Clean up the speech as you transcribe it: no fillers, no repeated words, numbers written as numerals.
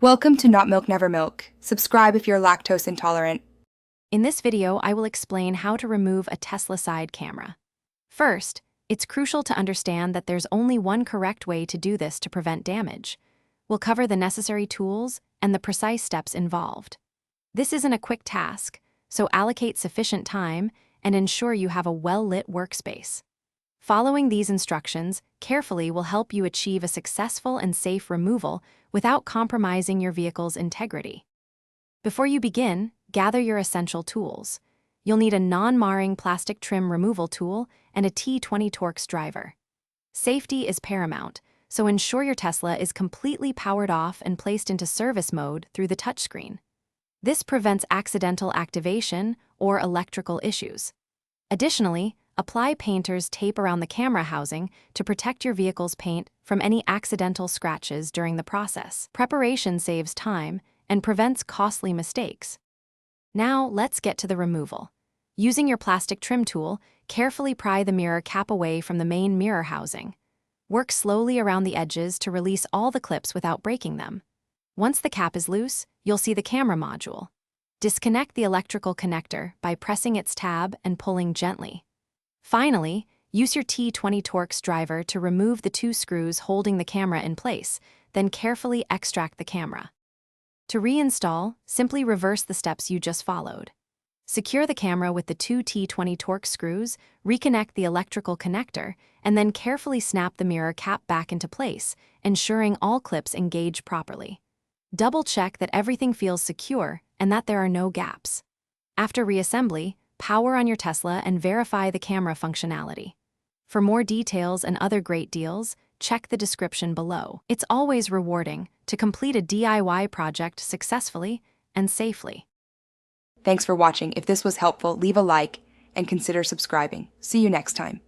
Welcome to Not Milk Never Milk. Subscribe if you're lactose intolerant. In this video, I will explain how to remove a Tesla side camera. First, it's crucial to understand that there's only one correct way to do this to prevent damage. We'll cover the necessary tools and the precise steps involved. This isn't a quick task, so allocate sufficient time and ensure you have a well-lit workspace. Following these instructions carefully will help you achieve a successful and safe removal without compromising your vehicle's integrity. Before you begin, gather your essential tools. You'll need a non-marring plastic trim removal tool and a T20 Torx driver. Safety is paramount, so ensure your Tesla is completely powered off and placed into service mode through the touchscreen. This prevents accidental activation or electrical issues. Additionally, apply painter's tape around the camera housing to protect your vehicle's paint from any accidental scratches during the process. Preparation saves time and prevents costly mistakes. Now, let's get to the removal. Using your plastic trim tool, carefully pry the mirror cap away from the main mirror housing. Work slowly around the edges to release all the clips without breaking them. Once the cap is loose, you'll see the camera module. Disconnect the electrical connector by pressing its tab and pulling gently. Finally, use your T20 Torx driver to remove the two screws holding the camera in place, then carefully extract the camera. To reinstall, simply reverse the steps you just followed. Secure the camera with the two T20 Torx screws, reconnect the electrical connector, and then carefully snap the mirror cap back into place, ensuring all clips engage properly. Double-check that everything feels secure and that there are no gaps. After reassembly, power on your Tesla and verify the camera functionality. For more details and other great deals, check the description below. It's always rewarding to complete a DIY project successfully and safely. Thanks for watching. If this was helpful, leave a like and consider subscribing. See you next time.